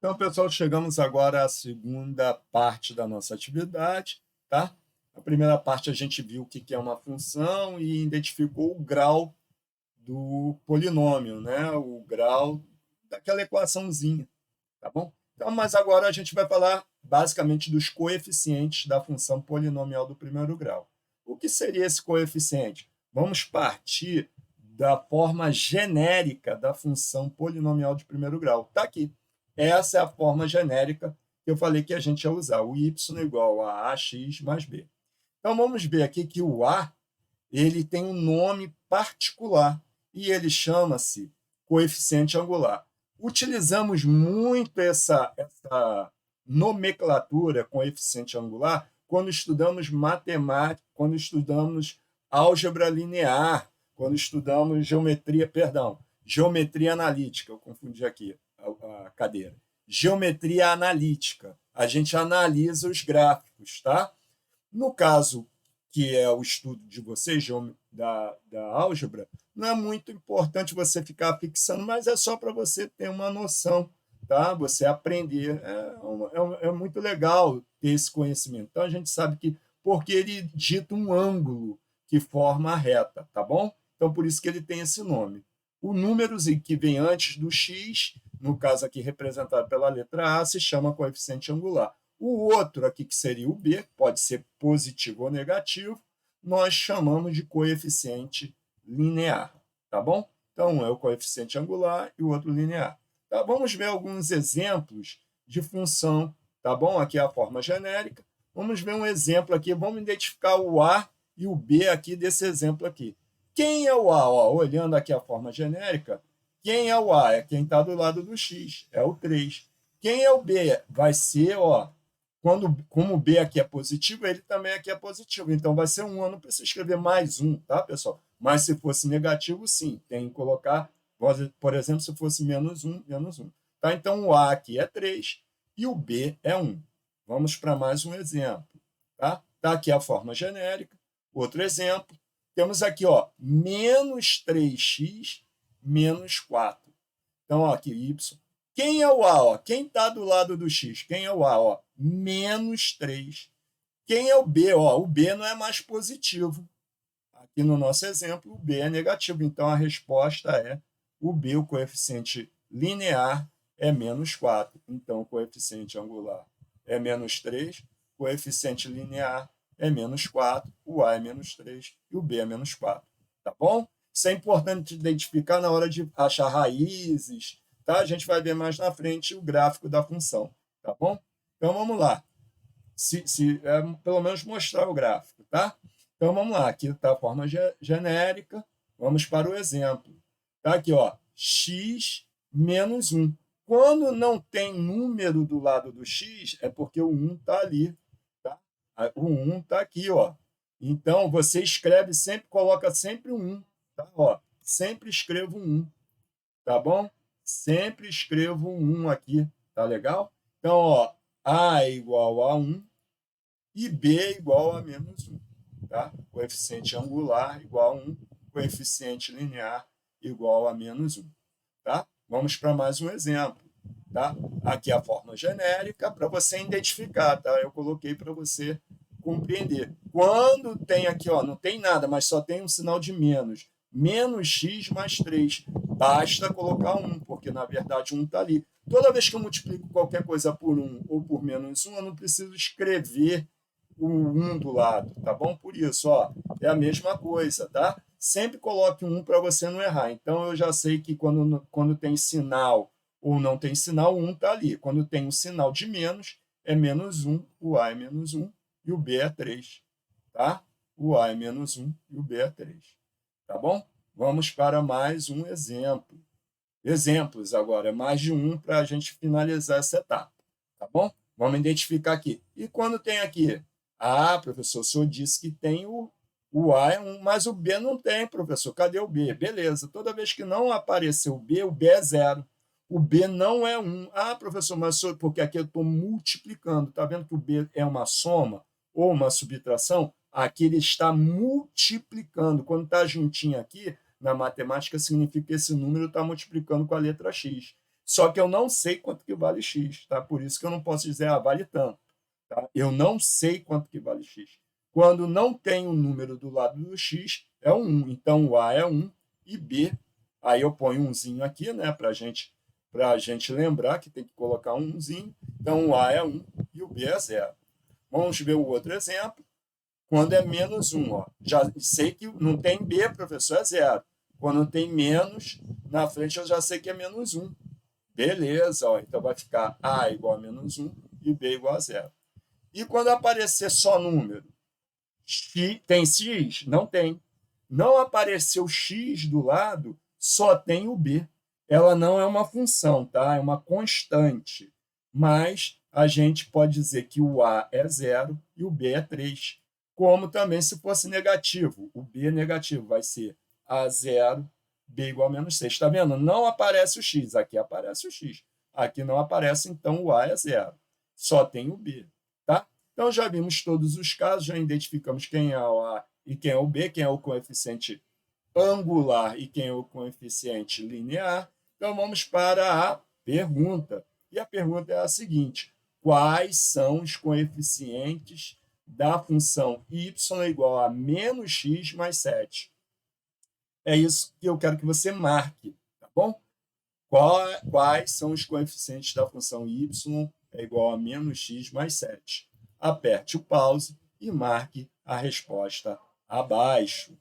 Então, pessoal, chegamos agora à segunda parte da nossa atividade, tá? A primeira parte a gente viu o que que é uma função e identificou o grau do polinômio, né? O grau daquela equaçãozinha, tá bom? Então, mas agora a gente vai falar basicamente dos coeficientes da função polinomial do primeiro grau. O que seria esse coeficiente? Vamos partir da forma genérica da função polinomial de primeiro grau. Está aqui. Essa é a forma genérica que eu falei que a gente ia usar, o y igual a ax mais b. Então, vamos ver aqui que o a ele tem um nome particular e ele chama-se coeficiente angular. Utilizamos muito essa nomenclatura coeficiente angular quando estudamos matemática, quando estudamos álgebra linear, quando estudamos geometria analítica, eu confundi aqui a cadeira. Geometria analítica. A gente analisa os gráficos, tá? No caso que é o estudo de vocês, da álgebra, não é muito importante você ficar fixando, mas é só para você ter uma noção, tá? Você aprender. É muito legal ter esse conhecimento. Então, a gente sabe que, porque ele dita um ângulo que forma a reta, tá bom? Então, por isso que ele tem esse nome. O número que vem antes do x, no caso aqui representado pela letra A, se chama coeficiente angular. O outro aqui, que seria o b, pode ser positivo ou negativo, nós chamamos de coeficiente linear, tá bom? Então, um é o coeficiente angular e o outro linear. Tá? Vamos ver alguns exemplos de função, tá bom? Aqui é a forma genérica. Vamos ver um exemplo aqui, vamos identificar o a e o b aqui desse exemplo aqui. Quem é o a? Ó, olhando aqui a forma genérica, quem é o a? É quem está do lado do x, é o 3. Quem é o b? Vai ser, ó, como o B aqui é positivo, ele também aqui é positivo. Então, vai ser 1. Eu não preciso escrever mais 1, tá, pessoal? Mas se fosse negativo, sim. Tem que colocar, por exemplo, se fosse menos 1, menos 1. Tá? Então, o A aqui é 3 e o B é 1. Vamos para mais um exemplo. Tá? Tá aqui a forma genérica. Outro exemplo. Temos aqui, ó, menos 3x menos 4. Então, ó, aqui, y. Quem é o A? Ó? Quem está do lado do x? Quem é o A? Ó? Menos 3. Quem é o B? Ó, o B não é mais positivo. Aqui no nosso exemplo, o B é negativo. Então, a resposta é o B, o coeficiente linear, é menos 4. Então, o coeficiente angular é menos 3, o coeficiente linear é menos 4, o A é menos 3 e o B é menos 4. Tá bom? Isso é importante identificar na hora de achar raízes, tá? A gente vai ver mais na frente o gráfico da função, tá bom? Então, vamos lá. Pelo menos mostrar o gráfico, tá? Então, vamos lá. Aqui está a forma genérica. Vamos para o exemplo. Tá aqui, ó, x menos 1. Quando não tem número do lado do x, é porque o 1 está ali. Tá? O 1 está aqui, ó. Então, você escreve sempre, coloca sempre o 1. Tá? Ó, sempre escrevo 1. Tá bom? Sempre escrevo 1 aqui. Tá legal? Então, ó, a é igual a 1 e b é igual a menos 1. Tá? Coeficiente angular igual a 1, coeficiente linear igual a menos 1. Tá? Vamos para mais um exemplo. Tá? Aqui é a forma genérica para você identificar. Tá? Eu coloquei para você compreender. Quando tem aqui, ó, não tem nada, mas só tem um sinal de menos. Menos x mais 3. Basta colocar 1, porque na verdade 1 está ali. Toda vez que eu multiplico qualquer coisa por 1 ou por menos 1, eu não preciso escrever o 1 do lado, tá bom? Por isso, ó, é a mesma coisa, tá? Sempre coloque um 1 para você não errar. Então, eu já sei que quando tem sinal ou não tem sinal, o 1 está ali. Quando tem um sinal de menos, é menos 1, o A é menos 1 e o B é 3, tá? O A é menos 1 e o B é 3, tá bom? Vamos para mais um exemplo. Exemplos agora, mais de um para a gente finalizar essa etapa, tá bom? Vamos identificar aqui. E quando tem aqui? Ah, professor, o senhor disse que tem o A é 1, mas o B não tem, professor. Cadê o B? Beleza. Toda vez que não aparecer o B é 0. O B não é 1. Ah, professor, mas porque aqui eu estou multiplicando. Está vendo que o B é uma soma ou uma subtração? Aqui ele está multiplicando. Quando está juntinho aqui, na matemática, significa que esse número está multiplicando com a letra x. Só que eu não sei quanto que vale x, tá? Por isso que eu não posso dizer, vale tanto. Tá? Eu não sei quanto que vale x. Quando não tem um número do lado do x, é um 1. Então, o A é 1 e B, aí eu ponho umzinho aqui, né, para a gente lembrar que tem que colocar um umzinho. Então, o A é 1 e o B é 0. Vamos ver o outro exemplo. Quando é menos 1, ó, já sei que não tem B, professor, é 0. Quando tem menos, na frente eu já sei que é menos 1. Beleza, ó, então vai ficar A igual a menos 1 e B igual a 0. E quando aparecer só número, tem x? Não tem. Não apareceu x do lado, só tem o b. Ela não é uma função, tá? É uma constante. Mas a gente pode dizer que o a é 0 e o b é 3. Como também se fosse negativo. O b é negativo, vai ser a 0, b igual a menos 6. Está vendo? Não aparece o x. Aqui aparece o x. Aqui não aparece, então o a é 0. Só tem o b. Tá? Então, já vimos todos os casos, já identificamos quem é o A e quem é o B, quem é o coeficiente angular e quem é o coeficiente linear. Então, vamos para a pergunta. E a pergunta é a seguinte: quais são os coeficientes da função y igual a menos x mais 7? É isso que eu quero que você marque, tá bom? Quais são os coeficientes da função y é igual a menos x mais 7? Aperte o pause e marque a resposta abaixo.